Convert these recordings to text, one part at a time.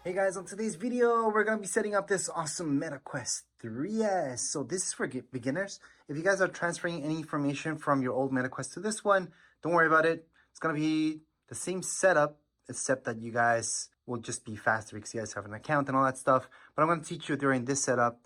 Hey guys, on today's video, we're going to be setting up this awesome MetaQuest 3S. So this is for beginners. If you guys are transferring any information from your old MetaQuest to this one, don't worry about it. It's going to be the same setup, except that you guys will just be faster because you guys have an account and all that stuff. But I'm going to teach you during this setup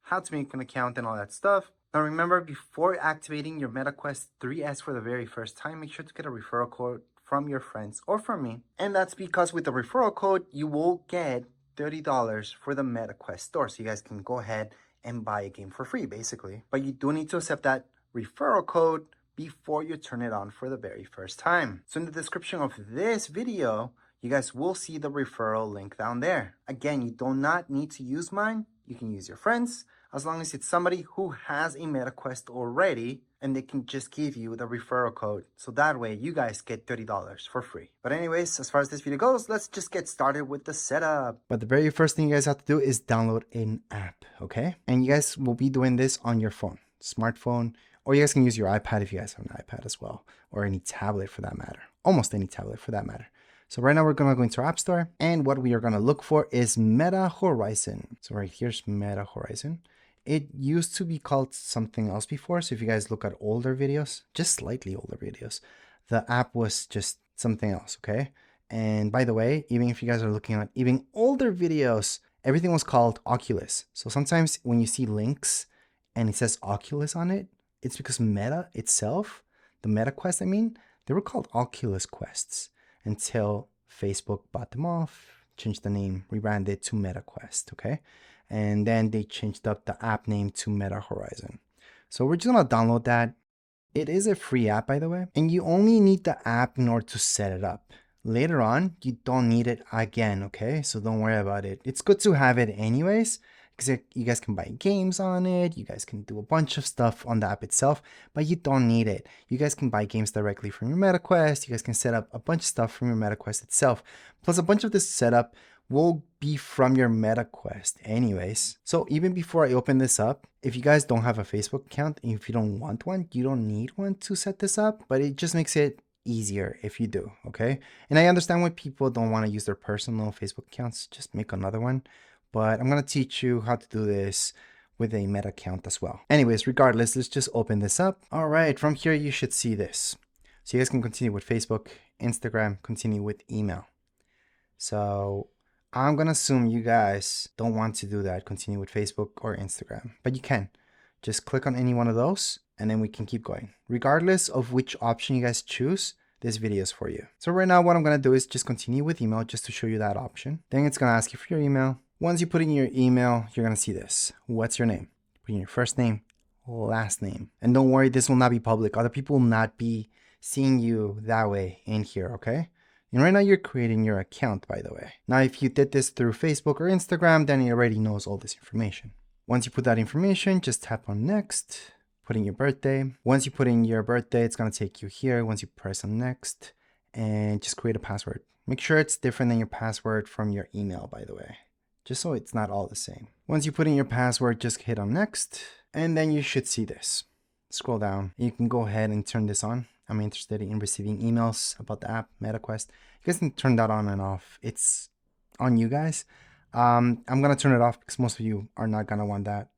how to make an account and all that stuff. Now remember, before activating your MetaQuest 3S for the very first time, make sure to get a referral code from your friends or from me. And that's because with the referral code, you will get $30 for the MetaQuest store. So you guys can go ahead and buy a game for free, basically. But you do need to accept that referral code before you turn it on for the very first time. So in the description of this video, you guys will see the referral link down there. Again, you do not need to use mine. You can use your friends, as long as it's somebody who has a MetaQuest already, and they can just give you the referral code. So that way you guys get $30 for free. But anyways, as far as this video goes, let's just get started with the setup. But the very first thing you guys have to do is download an app, okay? And you guys will be doing this on your phone, smartphone, or you guys can use your iPad if you guys have an iPad as well, or any tablet for that matter, almost any tablet for that matter. So right now we're going to go into our App Store, and what we are going to look for is Meta Horizon. So right here's Meta Horizon. It used to be called something else before. So if you guys look at older videos, just slightly older videos, the app was just something else, okay? And by the way, even if you guys are looking at even older videos, everything was called Oculus. So sometimes when you see links and it says Oculus on it, it's because Meta itself, the MetaQuest, they were called Oculus Quests until Facebook bought them off, changed the name, rebranded to MetaQuest, okay? And then they changed up the app name to Meta Horizon. So we're just gonna download that. It is a free app, by the way, and you only need the app in order to set it up. Later on, you don't need it again, okay? So don't worry about it. It's good to have it anyways, because you guys can buy games on it, you guys can do a bunch of stuff on the app itself, but you don't need it. You guys can buy games directly from your MetaQuest, you guys can set up a bunch of stuff from your MetaQuest itself, plus a bunch of this setup will be from your MetaQuest anyways. So even before I open this up, if you guys don't have a Facebook account, and if you don't want one, you don't need one to set this up, but it just makes it easier if you do, okay? And I understand when people don't want to use their personal Facebook accounts, just make another one. But I'm going to teach you how to do this with a Meta account as well. Anyways, regardless, let's just open this up. All right, from here, you should see this. So you guys can continue with Facebook, Instagram, continue with email. So I'm going to assume you guys don't want to do that, continue with Facebook or Instagram, but you can. Just click on any one of those and then we can keep going. Regardless of which option you guys choose, this video is for you. So right now what I'm going to do is just continue with email just to show you that option. Then it's going to ask you for your email. Once you put in your email, you're going to see this. What's your name? Put in your first name, last name. And don't worry, this will not be public. Other people will not be seeing you that way in here, okay? And right now you're creating your account, by the way. Now, if you did this through Facebook or Instagram, then it already knows all this information. Once you put that information, just tap on next, put in your birthday. Once you put in your birthday, it's going to take you here. Once you press on next and just create a password. Make sure it's different than your password from your email, by the way, just so it's not all the same. Once you put in your password, just hit on next, and then you should see this. Scroll down. You can go ahead and turn this on. I'm interested in receiving emails about the app, MetaQuest. You guys can turn that on and off. It's on you guys. I'm going to turn it off because most of you are not going to want that.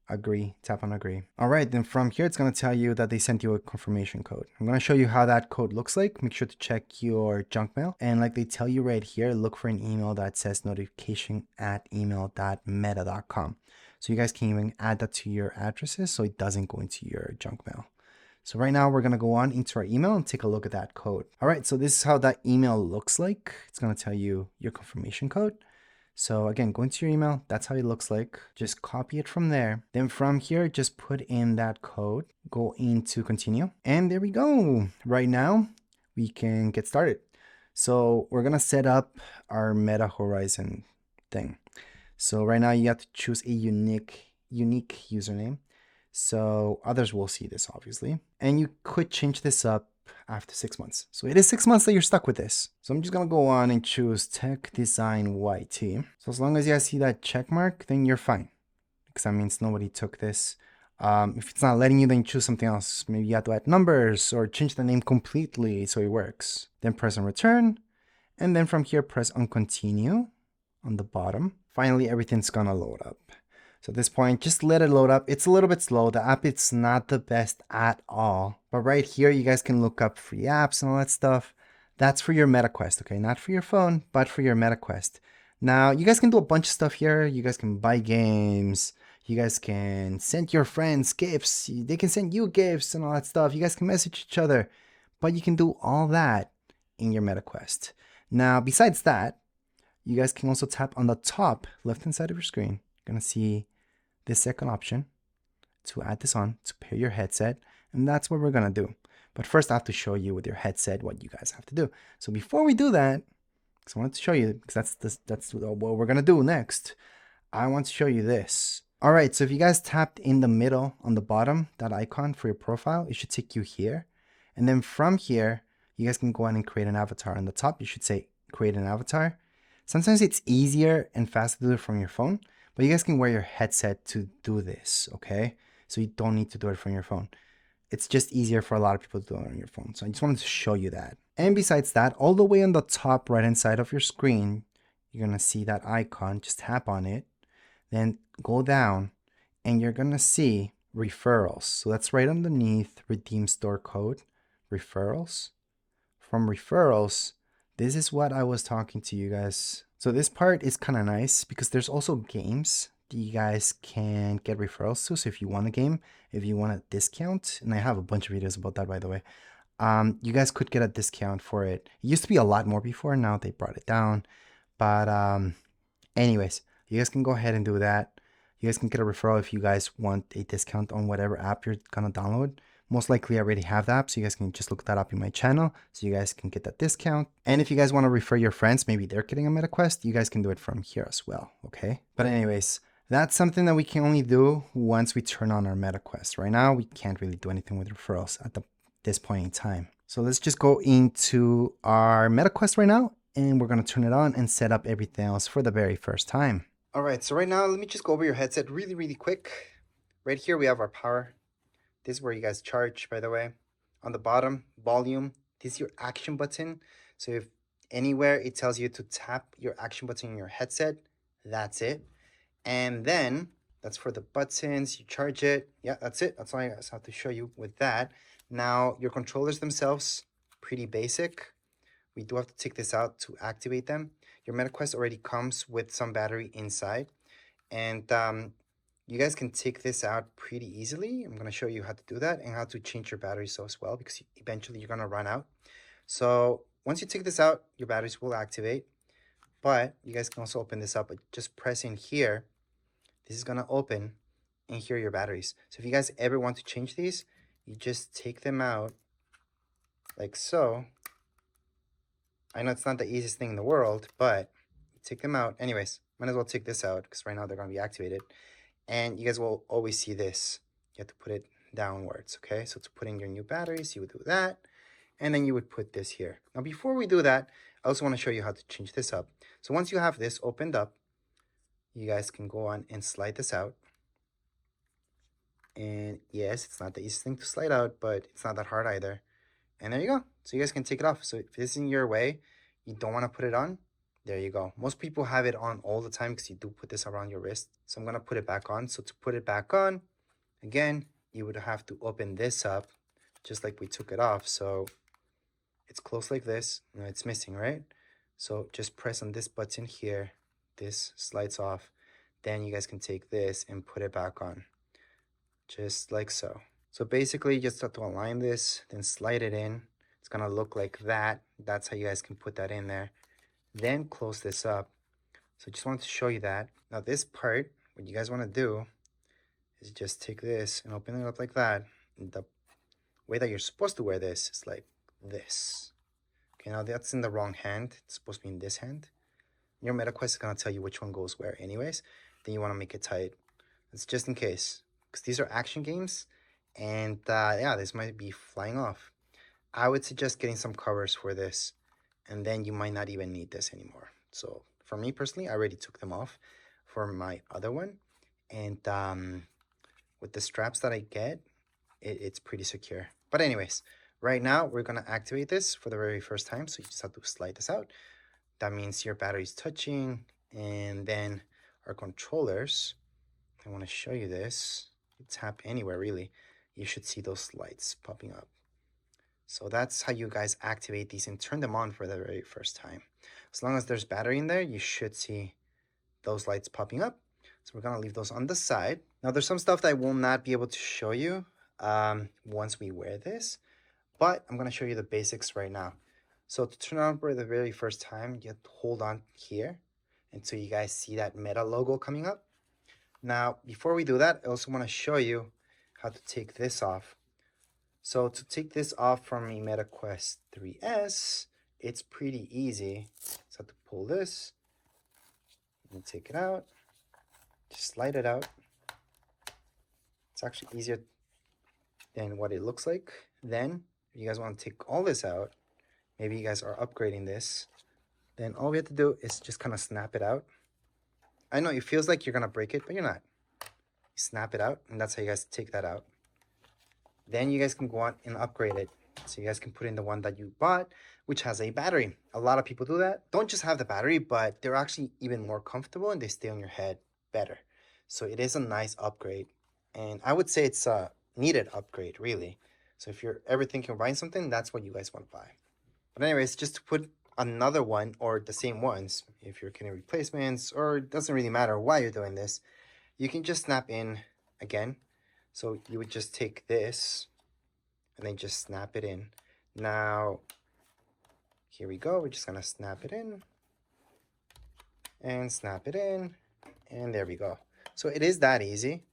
Agree, tap on agree. All right, then from here, it's going to tell you that they sent you a confirmation code. I'm going to show you how that code looks like. Make sure to check your junk mail. And like they tell you right here, look for an email that says notification@email.meta.com. So you guys can even add that to your addresses so it doesn't go into your junk mail. So right now we're going to go on into our email and take a look at that code. All right, so this is how that email looks like. It's going to tell you your confirmation code. So again, go into your email. That's how it looks like. Just copy it from there. Then from here, just put in that code, go into continue. And there we go. Right now we can get started. So we're going to set up our Meta Horizon thing. So right now you have to choose a unique username. So others will see this obviously. And you could change this up after 6 months. So it is 6 months that you're stuck with this. So I'm just going to go on and choose Tech Design YT. So as long as you guys see that check mark, then you're fine. Because that means nobody took this. If it's not letting you, then choose something else. Maybe you have to add numbers or change the name completely so it works. Then press on return. And then from here, press on continue on the bottom. Finally, everything's gonna load up. So at this point, just let it load up. It's a little bit slow. The app, it's not the best at all. But right here, you guys can look up free apps and all that stuff. That's for your MetaQuest, okay? Not for your phone, but for your MetaQuest. Now, you guys can do a bunch of stuff here. You guys can buy games. You guys can send your friends gifts. They can send you gifts and all that stuff. You guys can message each other. But you can do all that in your MetaQuest. Now, besides that, you guys can also tap on the top left-hand side of your screen. You're going to see this second option to add this on, to pair your headset. And that's what we're going to do. But first, I have to show you with your headset what you guys have to do. So before we do that, because I wanted to show you, because that's what we're going to do next, I want to show you this. All right, so if you guys tapped in the middle on the bottom, that icon for your profile, it should take you here. And then from here, you guys can go ahead and create an avatar. On the top, you should say create an avatar. Sometimes it's easier and faster to do it from your phone, but you guys can wear your headset to do this, okay? So you don't need to do it from your phone. It's just easier for a lot of people to do it on your phone. So I just wanted to show you that. And besides that, all the way on the top right-hand side of your screen, you're gonna see that icon. Just tap on it, then go down, and you're gonna see referrals. So that's right underneath redeem store code, referrals. From referrals, this is what I was talking to you guys. So this part is kind of nice because there's also games that you guys can get referrals to. So if you want a game, if you want a discount, and I have a bunch of videos about that, by the way, you guys could get a discount for it. It used to be a lot more before. Now they brought it down. But anyways, you guys can go ahead and do that. You guys can get a referral if you guys want a discount on whatever app you're going to download. Most likely I already have the app, so you guys can just look that up in my channel so you guys can get that discount. And if you guys want to refer your friends, maybe they're getting a MetaQuest, you guys can do it from here as well, okay? But anyways, that's something that we can only do once we turn on our MetaQuest. Right now, we can't really do anything with referrals at this point in time. So let's just go into our MetaQuest right now, and we're going to turn it on and set up everything else for the very first time. All right, so right now, let me just go over your headset really quick. Right here, we have our power. This is where you guys charge, by the way. On the bottom, volume. This is your action button. So if anywhere it tells you to tap your action button in your headset, that's it. And then that's for the buttons. You charge it. Yeah, that's it. That's all I guys have to show you with that. Now, your controllers themselves, pretty basic. We do have to take this out to activate them. Your MetaQuest already comes with some battery inside. And you guys can take this out pretty easily. I'm going to show you how to do that and how to change your batteries so as well, because eventually you're going to run out. So once you take this out, your batteries will activate. But you guys can also open this up. But just press in here. This is going to open, and here are your batteries. So if you guys ever want to change these, you just take them out like so. I know it's not the easiest thing in the world, but you take them out. Anyways, might as well take this out because right now they're going to be activated. And you guys will always see this. You have to put it downwards, okay? So to put in your new batteries, you would do that. And then you would put this here. Now, before we do that, I also want to show you how to change this up. So once you have this opened up, you guys can go on and slide this out. And yes, it's not the easiest thing to slide out, but it's not that hard either. And there you go. So you guys can take it off. So if this is in your way, you don't want to put it on, there you go. Most people have it on all the time because you do put this around your wrist. So I'm going to put it back on. So to put it back on, again, you would have to open this up just like we took it off. So it's closed like this. You know, it's missing, right? So just press on this button here. This slides off. Then you guys can take this and put it back on. Just like so. So basically, you just have to align this, then slide it in. It's going to look like that. That's how you guys can put that in there. Then close this up. So just wanted to show you that. Now this part, what you guys want to do is just take this and open it up like that. And the way that you're supposed to wear this is like this. Okay, now that's in the wrong hand. It's supposed to be in this hand. Your MetaQuest is going to tell you which one goes where anyways. Then you want to make it tight. It's just in case. Because these are action games. And yeah, this might be flying off. I would suggest getting some covers for this. And then you might not even need this anymore. So for me personally, I already took them off for my other one. And with the straps that I get, it's pretty secure. But anyways, right now we're going to activate this for the very first time. So you just have to slide this out. That means your battery's touching. And then our controllers, I want to show you this. You tap anywhere really, you should see those lights popping up. So that's how you guys activate these and turn them on for the very first time. As long as there's battery in there, you should see those lights popping up. So we're gonna leave those on the side. Now there's some stuff that I will not be able to show you once we wear this, but I'm gonna show you the basics right now. So to turn on for the very first time, you have to hold on here until you guys see that Meta logo coming up. Now, before we do that, I also wanna show you how to take this off. So to take this off from a Meta Quest 3S, it's pretty easy. So I have to pull this and take it out. Just slide it out. It's actually easier than what it looks like. Then, if you guys want to take all this out, maybe you guys are upgrading this, then all we have to do is just kind of snap it out. I know it feels like you're going to break it, but you're not. You snap it out, and that's how you guys take that out. Then you guys can go on and upgrade it. So you guys can put in the one that you bought, which has a battery. A lot of people do that. Don't just have the battery, but they're actually even more comfortable and they stay on your head better. So it is a nice upgrade. And I would say it's a needed upgrade, really. So if you're ever thinking of buying something, that's what you guys want to buy. But anyways, just to put another one or the same ones, if you're getting replacements, or it doesn't really matter why you're doing this, you can just snap in again. So you would just take this and then just snap it in. Now, here we go. We're just gonna snap it in and snap it in, and there we go. So it is that easy.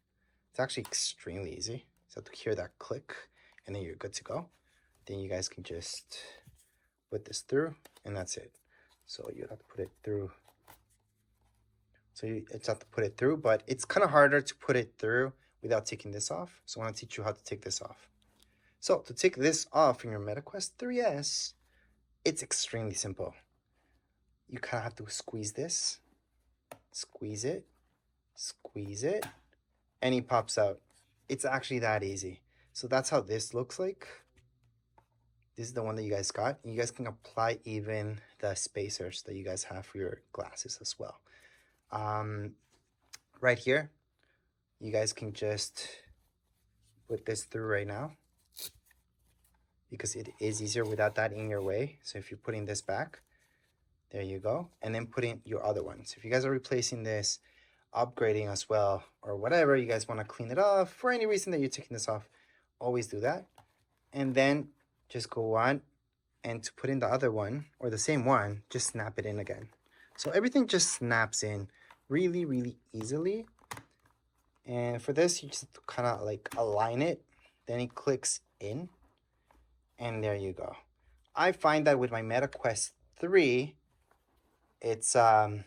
It's actually extremely easy. So to hear that click, and then you're good to go. Then you guys can just put this through, and that's it. So you have to put it through. So you just have to put it through, but it's kind of harder to put it through without taking this off. So I want to teach you how to take this off. So to take this off from your MetaQuest 3S, it's extremely simple. You kind of have to squeeze this, squeeze it, and he pops out. It's actually that easy. So that's how this looks like. This is the one that you guys got. You guys can apply even the spacers that you guys have for your glasses as well. Right here, you guys can just put this through right now because it is easier without that in your way. So if you're putting this back, there you go. And then put in your other ones. If you guys are replacing this, upgrading as well, or whatever, you guys want to clean it off for any reason that you're taking this off, always do that. And then just go on and to put in the other one or the same one, just snap it in again. So everything just snaps in really, really easily. And for this, you just kind of like align it, then it clicks in, and there you go. I find that with my MetaQuest 3, it's not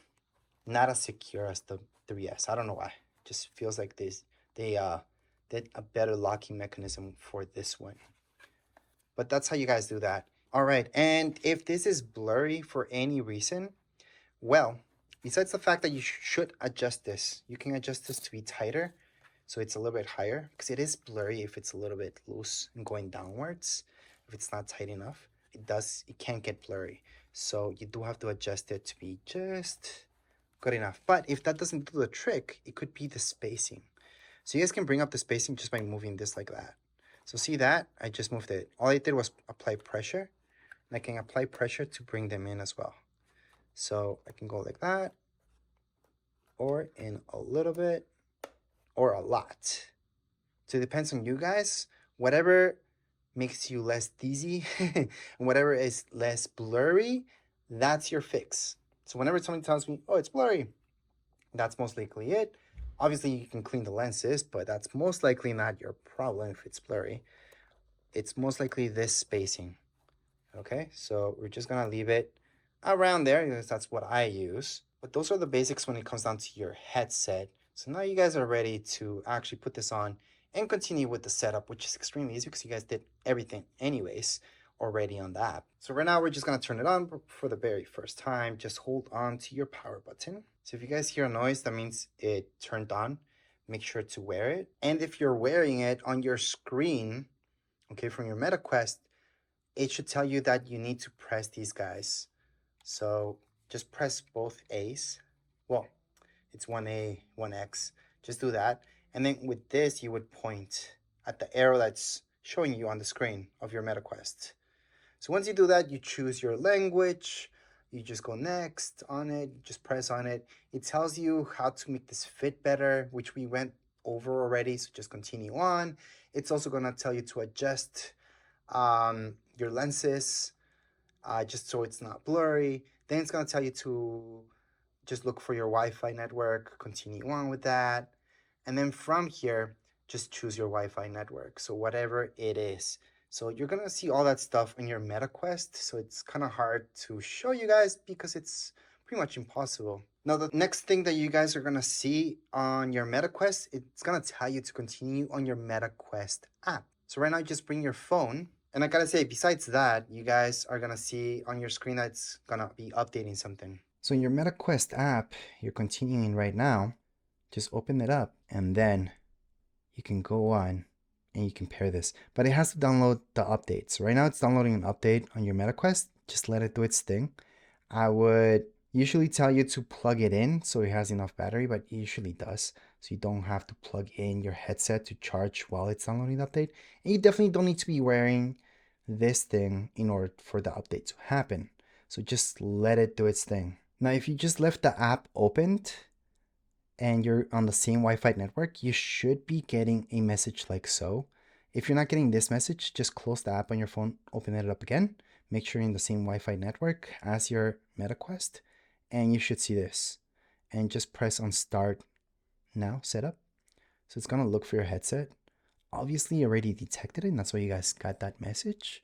as secure as the 3S. I don't know why. It just feels like they did a better locking mechanism for this one. But that's how you guys do that. All right, and if this is blurry for any reason, well, besides the fact that you should adjust this, you can adjust this to be tighter so it's a little bit higher because it is blurry if it's a little bit loose and going downwards. If it's not tight enough, it can get blurry. So you do have to adjust it to be just good enough. But if that doesn't do the trick, it could be the spacing. So you guys can bring up the spacing just by moving this like that. So see that? I just moved it. All I did was apply pressure. And I can apply pressure to bring them in as well. So I can go like that, or in a little bit, or a lot. So it depends on you guys. Whatever makes you less dizzy, and whatever is less blurry, that's your fix. So whenever someone tells me, oh, it's blurry, that's most likely it. Obviously, you can clean the lenses, but that's most likely not your problem if it's blurry. It's most likely this spacing. Okay, so we're just gonna leave it around there because that's what I use. But those are the basics when it comes down to your headset. So now you guys are ready to actually put this on and continue with the setup, which is extremely easy because you guys did everything anyways already on the app. So right now we're just gonna turn it on for the very first time. Just hold on to your power button. So if you guys hear a noise, that means it turned on. Make sure to wear it. And if you're wearing it on your screen, okay, from your MetaQuest, it should tell you that you need to press these guys. So just press both A's Well, it's 1A, 1X. Just do that. And then with this, you would point at the arrow that's showing you on the screen of your MetaQuest. So once you do that, you choose your language. You just go next on it, just press on it. It tells you how to make this fit better, which we went over already. So just continue on. It's also going to tell you to adjust your lenses just so it's not blurry. Then it's going to tell you to just look for your Wi-Fi network, continue on with that. And then from here, just choose your Wi-Fi network. So whatever it is. So you're gonna see all that stuff in your MetaQuest. So it's kind of hard to show you guys because it's pretty much impossible. Now the next thing that you guys are gonna see on your MetaQuest, it's gonna tell you to continue on your MetaQuest app. So right now, just bring your phone. And I gotta say, besides that, you guys are gonna see on your screen that it's gonna be updating something. So in your MetaQuest app, you're continuing right now, just open it up and then you can go on and you can pair this. But it has to download the updates. Right now it's downloading an update on your MetaQuest. Just let it do its thing. I would usually tell you to plug it in so it has enough battery, but it usually does. So you don't have to plug in your headset to charge while it's downloading the update. And you definitely don't need to be wearing this thing in order for the update to happen. So just let it do its thing. Now, if you just left the app opened and you're on the same Wi-Fi network, you should be getting a message like so. If you're not getting this message, just close the app on your phone, open it up again, make sure you're in the same Wi-Fi network as your MetaQuest, and you should see this. And just press on Start Now Setup. So it's gonna look for your headset. Obviously, you already detected it, and that's why you guys got that message.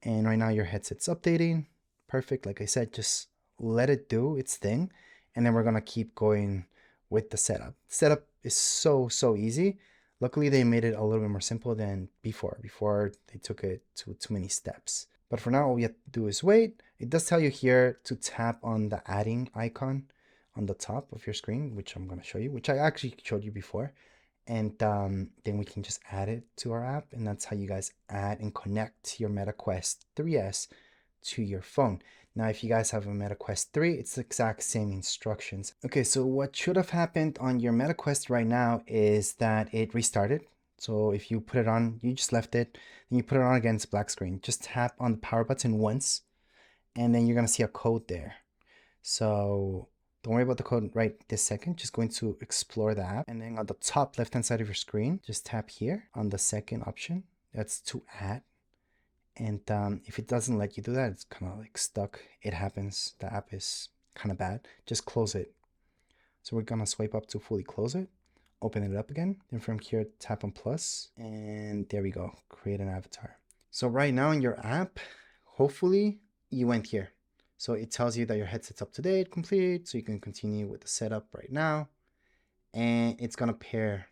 And right now your headset's updating. Perfect. Like I said, just let it do its thing, and then we're gonna keep going with the setup. Setup is so easy. Luckily they made it a little bit more simple than before they took it to too many steps. But for now, all we have to do is wait. It does tell you here to tap on the adding icon on the top of your screen, which I'm going to show you, which I actually showed you before. And then we can just add it to our app, and that's how you guys add and connect your MetaQuest 3S to your phone. Now, if you guys have a MetaQuest 3, it's the exact same instructions. Okay, so what should have happened on your MetaQuest right now is that it restarted. So if you put it on, you just left it, then you put it on again, it's black screen. Just tap on the power button once, and then you're gonna see a code there. So don't worry about the code right this second. Just going to explore the app, and then on the top left-hand side of your screen, just tap here on the second option. That's to add. And if it doesn't let you do that, it's kind of like stuck. It happens. The app is kind of bad. Just close it. So we're gonna swipe up to fully close it. Open it up again. Then from here, tap on plus, and there we go. Create an avatar. So right now in your app, hopefully you went here. So it tells you that your headset's up to date, complete. So you can continue with the setup right now, and it's gonna pair.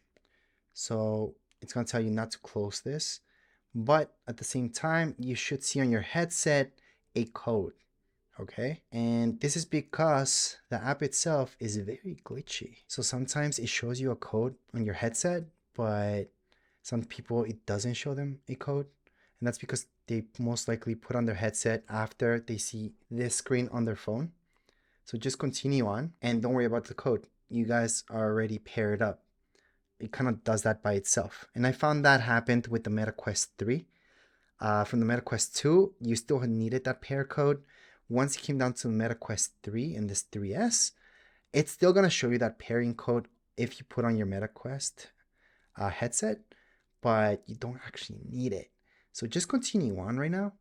So it's gonna tell you not to close this. But at the same time, you should see on your headset a code, okay? And this is because the app itself is very glitchy. So sometimes it shows you a code on your headset, but some people, it doesn't show them a code. And that's because they most likely put on their headset after they see this screen on their phone. So just continue on and don't worry about the code. You guys are already paired up. It kind of does that by itself. And I found that happened with the MetaQuest 3. From the MetaQuest 2, you still needed that pair code. Once it came down to the MetaQuest 3 and this 3S, it's still going to show you that pairing code if you put on your MetaQuest headset, but you don't actually need it. So just continue on right now.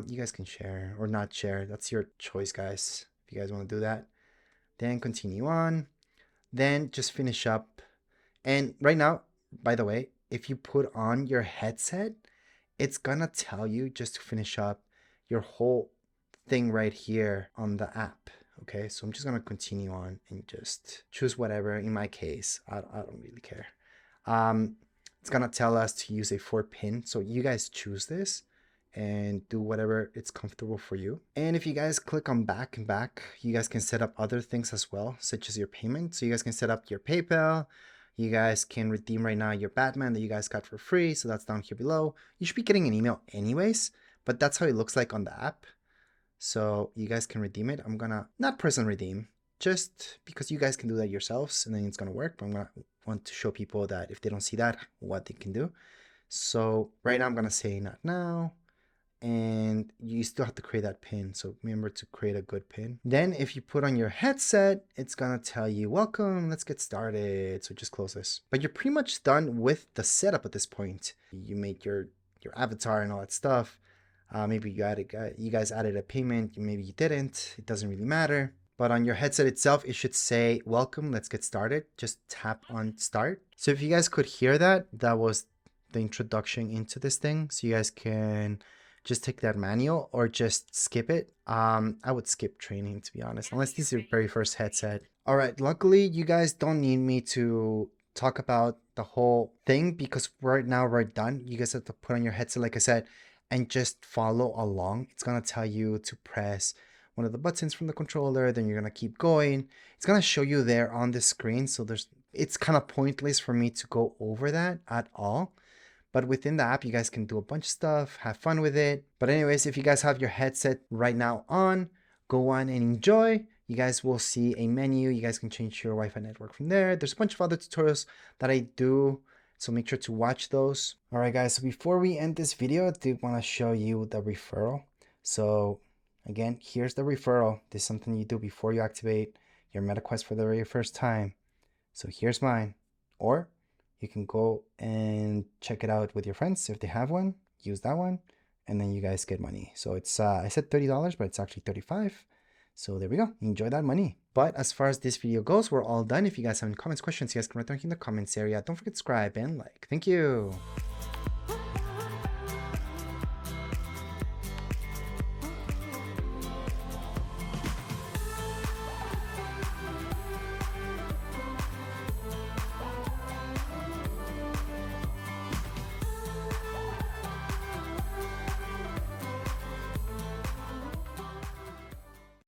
You guys can share or not share. That's your choice, guys, if you guys want to do that. Then continue on. Then just finish up. And right now, by the way, if you put on your headset, it's gonna tell you just to finish up your whole thing right here on the app. Okay, so I'm just gonna continue on and just choose whatever. In my case, I don't really care. It's gonna tell us to use a 4-pin. So you guys choose this and do whatever it's comfortable for you. And if you guys click on back and back, you guys can set up other things as well, such as your payment. So you guys can set up your PayPal. You guys can redeem right now your Batman that you guys got for free. So that's down here below. You should be getting an email anyways, but that's how it looks like on the app. So you guys can redeem it. I'm gonna not press on redeem, just because you guys can do that yourselves and then it's going to work. But I'm going to want to show people that if they don't see that, what they can do. So right now I'm going to say not now. And you still have to create that pin. So remember to create a good pin. Then if you put on your headset, it's gonna tell you, welcome, let's get started. So just close this. But you're pretty much done with the setup at this point. You made your avatar and all that stuff. Maybe you guys added a payment, maybe you didn't. It doesn't really matter. But on your headset itself, it should say, welcome, let's get started. Just tap on start. So if you guys could hear that, that was the introduction into this thing. So you guys can just take that manual or just skip it. I would skip training, to be honest, unless this is your very first headset. All right, luckily you guys don't need me to talk about the whole thing because right now we're done. You guys have to put on your headset, like I said, and just follow along. It's gonna tell you to press one of the buttons from the controller, then you're gonna keep going. It's gonna show you there on the screen, so it's kind of pointless for me to go over that at all. But within the app, you guys can do a bunch of stuff, have fun with it. But anyways, if you guys have your headset right now on, go on and enjoy. You guys will see a menu. You guys can change your Wi-Fi network from there. There's a bunch of other tutorials that I do, so make sure to watch those. All right, guys, so before we end this video, I did want to show you the referral. So again, here's the referral. This is something you do before you activate your MetaQuest for the very first time. So here's mine. Or you can go and check it out with your friends if they have one, use that one, and then you guys get money. So it's, I said $30, but it's actually $35. So there we go, enjoy that money. But as far as this video goes, we're all done. If you guys have any comments, questions, you guys can write them in the comments area. Don't forget to subscribe and like. Thank you.